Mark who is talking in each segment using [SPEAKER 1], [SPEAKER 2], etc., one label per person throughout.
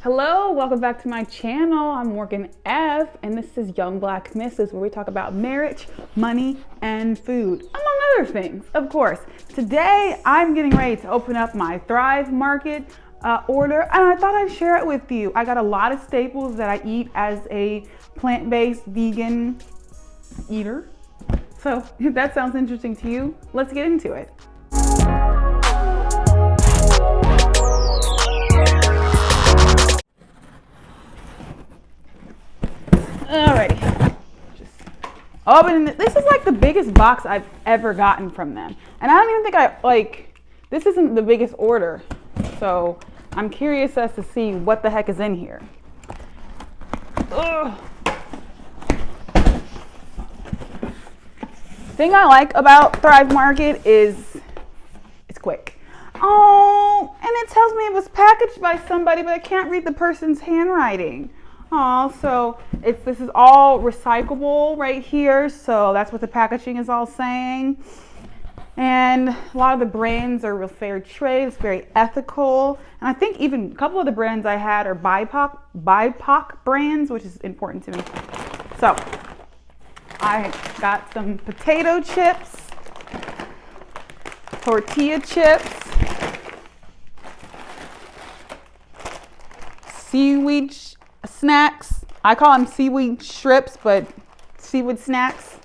[SPEAKER 1] Hello, welcome back to my channel. I'm Morgan F, and this is Young Black Misses, where we talk about marriage, money, and food, among other things, of course. Today, I'm getting ready to open up my Thrive Market order, and I thought I'd share it with you. I got a lot of staples that I eat as a plant-based vegan eater. So if that sounds interesting to you, let's get into it. Alrighty, just opening it. This is like the biggest box I've ever gotten from them. And I don't even think this isn't the biggest order. So I'm curious as to see what the heck is in here. Ugh. Thing I like about Thrive Market is it's quick. Oh, and it tells me it was packaged by somebody, but I can't read the person's handwriting. Oh, so this is all recyclable right here. So that's what the packaging is all saying. And a lot of the brands are real fair trade. It's very ethical. And I think even a couple of the brands I had are BIPOC brands, which is important to me. So I got some potato chips, tortilla chips, seaweed snacks. I call them seaweed strips, but seaweed snacks.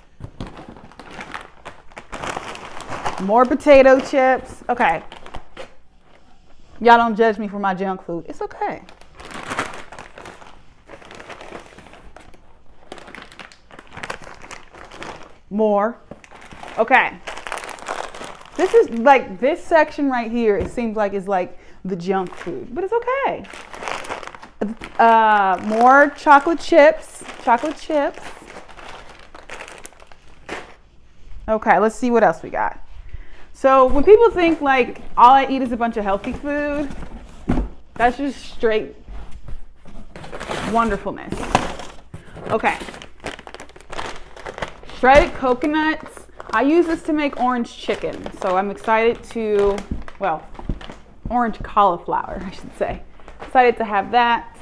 [SPEAKER 1] More potato chips. Okay. Y'all don't judge me for my junk food. It's okay. More. Okay. This is like this section right here. It seems like it's like the junk food, but it's okay. More chocolate chips. Okay, let's see what else we got. So when people think like all I eat is a bunch of healthy food, that's just straight wonderfulness. Okay. Shredded coconuts. I use this to make orange chicken. So I'm excited to, orange cauliflower, I should say. Excited to have that.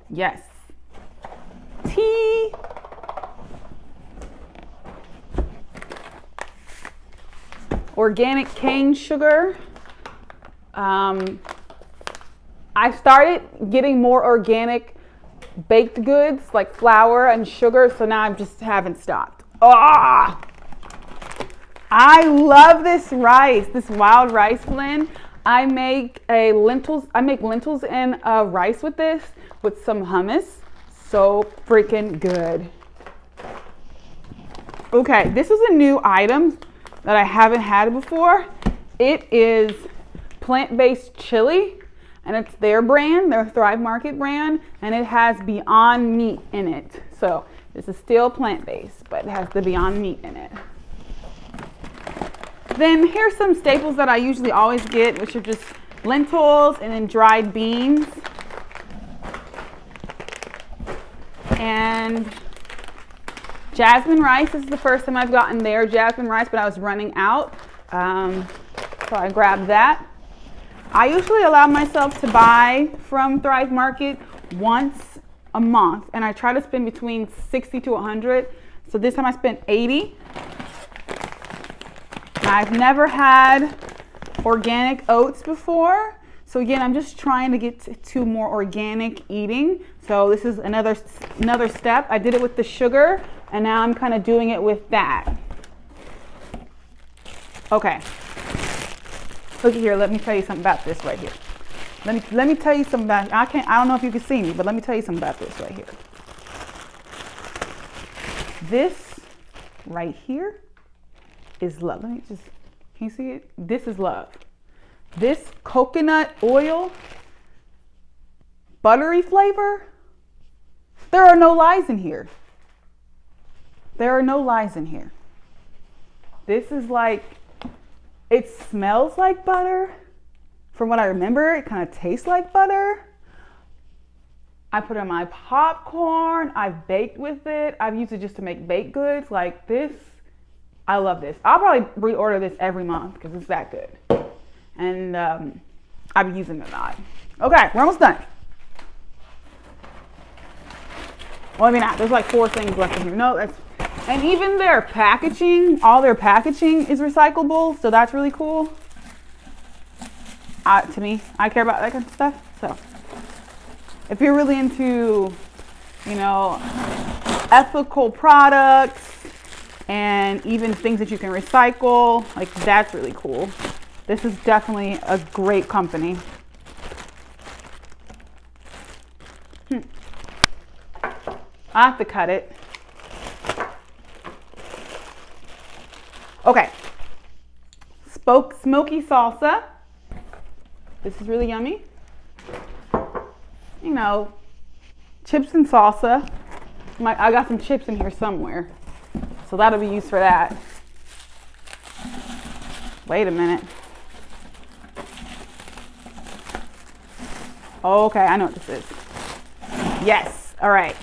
[SPEAKER 1] Yes. Tea. Organic cane sugar. I started getting more organic baked goods like flour and sugar, so now I just haven't stopped. Ah! I love this rice, this wild rice blend. I make lentils and rice with this, with some hummus. So freaking good. Okay, this is a new item that I haven't had before. It is plant-based chili, and it's their brand, their Thrive Market brand, and it has Beyond Meat in it. So this is still plant-based, but it has the Beyond Meat in it. Then here's some staples that I usually always get, which are just lentils and then dried beans. And jasmine rice is the first time I've gotten their jasmine rice, but I was running out. So I grabbed that. I usually allow myself to buy from Thrive Market once a month, and I try to spend between 60 to 100. So this time I spent 80. I've never had organic oats before. So again, I'm just trying to get to more organic eating. So this is another step. I did it with the sugar, and now I'm kind of doing it with that. Okay. Look here, let me tell you something about this right here. Let me tell you something about, I don't know if you can see me, but let me tell you something about this right here. This right here is love. Can you see it? This is love. This coconut oil, buttery flavor, there are no lies in here. There are no lies in here. This is like, it smells like butter. From what I remember, it kind of tastes like butter. I put it on my popcorn. I've baked with it. I've used it just to make baked goods like this. I love this. I'll probably reorder this every month because it's that good. And I've been using it a lot. Okay, we're almost done. Well, maybe not. There's like 4 things left in here. No, that's, and even their packaging, all their packaging is recyclable, so that's really cool. To me, I care about that kind of stuff. So if you're really into, you know, ethical products and even things that you can recycle, like that's really cool. This is definitely a great company. I have to cut it. Okay. Smoky salsa. This is really yummy. You know, chips and salsa. I got some chips in here somewhere, so that'll be used for that. Wait a minute. Okay, I know what this is. Yes, all right.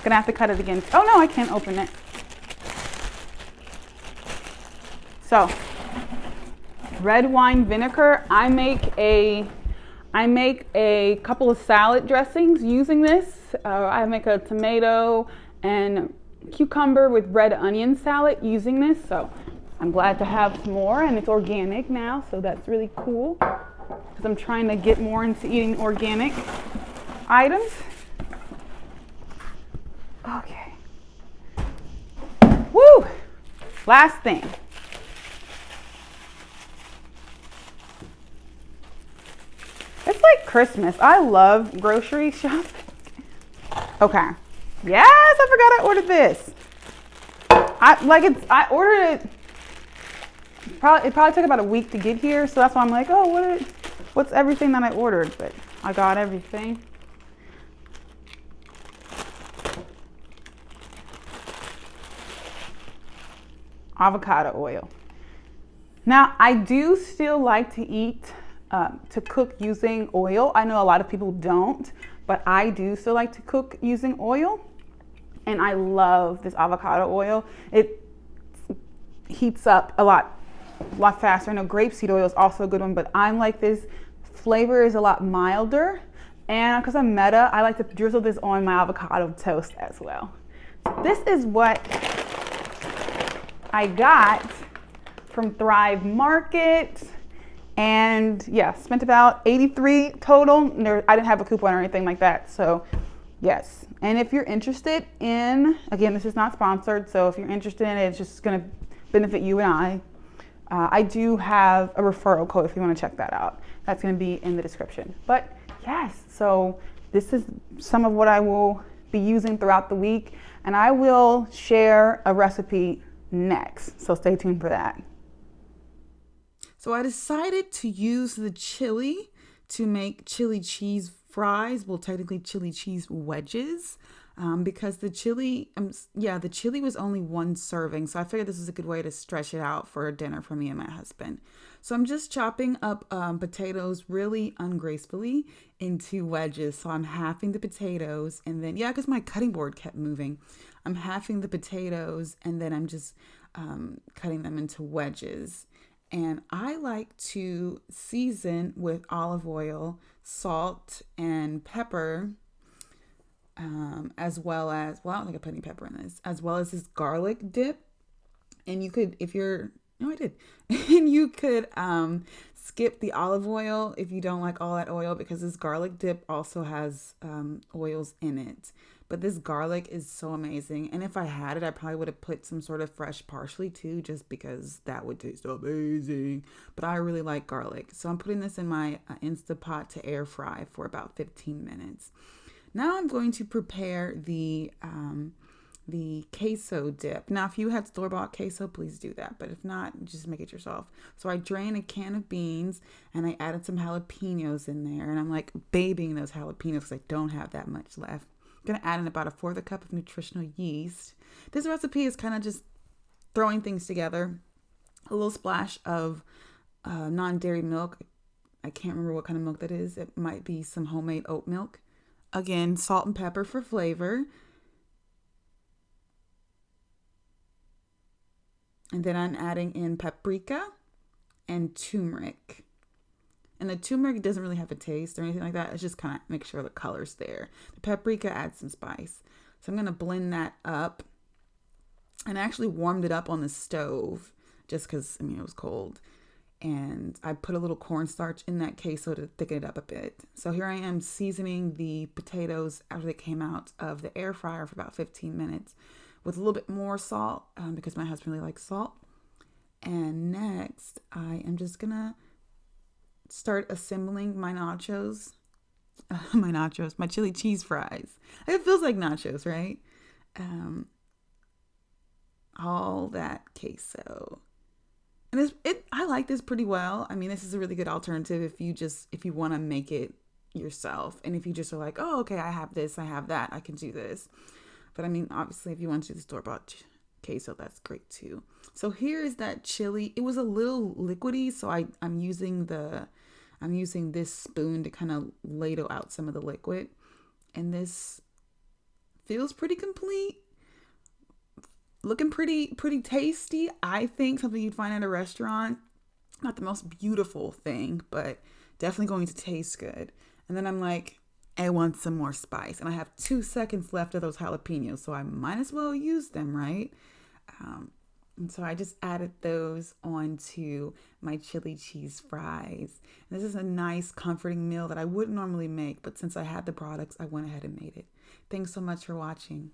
[SPEAKER 1] Gonna have to cut it again. Oh no, I can't open it. So, red wine vinegar. I make a couple of salad dressings using this. I make a tomato and cucumber with red onion salad using this. So I'm glad to have some more, and it's organic now, so that's really cool because I'm trying to get more into eating organic items. Okay. Woo! Last thing. It's like Christmas. I love grocery shopping. Okay. Yes, I forgot I ordered this. I ordered it. It probably took about a week to get here, so that's why I'm like, oh, what's everything that I ordered? But I got everything. Avocado oil. Now, I do still like to to cook using oil. I know a lot of people don't, but I do still like to cook using oil. And I love this avocado oil. It heats up a lot faster. I know grapeseed oil is also a good one, but I'm like this. Flavor is a lot milder. And because I'm meta, I like to drizzle this on my avocado toast as well. So this is what I got from Thrive Market, and yeah, spent about $83 total. I didn't have a coupon or anything like that, so yes. And if you're interested in, again, this is not sponsored, so if you're interested in it, it's just gonna benefit you and I do have a referral code if you want to check that out. That's gonna be in the description. But yes, so this is some of what I will be using throughout the week, and I will share a recipe next, so stay tuned for that. So I decided to use the chili to make chili cheese fries, well, technically chili cheese wedges, because the chili was only 1 serving, so I figured this is a good way to stretch it out for a dinner for me and my husband. So I'm just chopping up potatoes really ungracefully into wedges. So I'm halving the potatoes, and then, because my cutting board kept moving, I'm halving the potatoes, and then I'm just cutting them into wedges. And I like to season with olive oil, salt, and pepper, as well as, I don't think I put any pepper in this, as well as this garlic dip. And you could, and you could skip the olive oil if you don't like all that oil, because this garlic dip also has oils in it. But this garlic is so amazing. And if I had it, I probably would have put some sort of fresh parsley too, just because that would taste amazing. But I really like garlic. So I'm putting this in my Instapot to air fry for about 15 minutes. Now I'm going to prepare the queso dip. Now, if you had store-bought queso, please do that. But if not, just make it yourself. So I drained a can of beans, and I added some jalapenos in there. And I'm like babying those jalapenos because I don't have that much left. I'm going to add in about 1/4 cup of nutritional yeast. This recipe is kind of just throwing things together. A little splash of non-dairy milk. I can't remember what kind of milk that is. It might be some homemade oat milk. Again, salt and pepper for flavor. And then I'm adding in paprika and turmeric. And the turmeric doesn't really have a taste or anything like that. It's just kind of make sure the color's there. The paprika adds some spice. So I'm going to blend that up. And I actually warmed it up on the stove just because, it was cold. And I put a little cornstarch in that queso to thicken it up a bit. So here I am seasoning the potatoes after they came out of the air fryer for about 15 minutes with a little bit more salt because my husband really likes salt. And next, I am just going to start assembling my nachos. My chili cheese fries. It feels like nachos, right? All that queso. And I like this pretty well. This is a really good alternative if you want to make it yourself. And if you just are like, oh, okay, I have this, I have that, I can do this. But obviously, if you want to do the store-bought queso, that's great too. So here is that chili. It was a little liquidy, so I'm using this spoon to kind of ladle out some of the liquid. And this feels pretty complete. Looking pretty tasty. I think something you'd find at a restaurant. Not the most beautiful thing, but definitely going to taste good. And then I'm like, I want some more spice. And I have 2 seconds left of those jalapenos, so I might as well use them, right? And so I just added those onto my chili cheese fries. And this is a nice, comforting meal that I wouldn't normally make, but since I had the products, I went ahead and made it. Thanks so much for watching.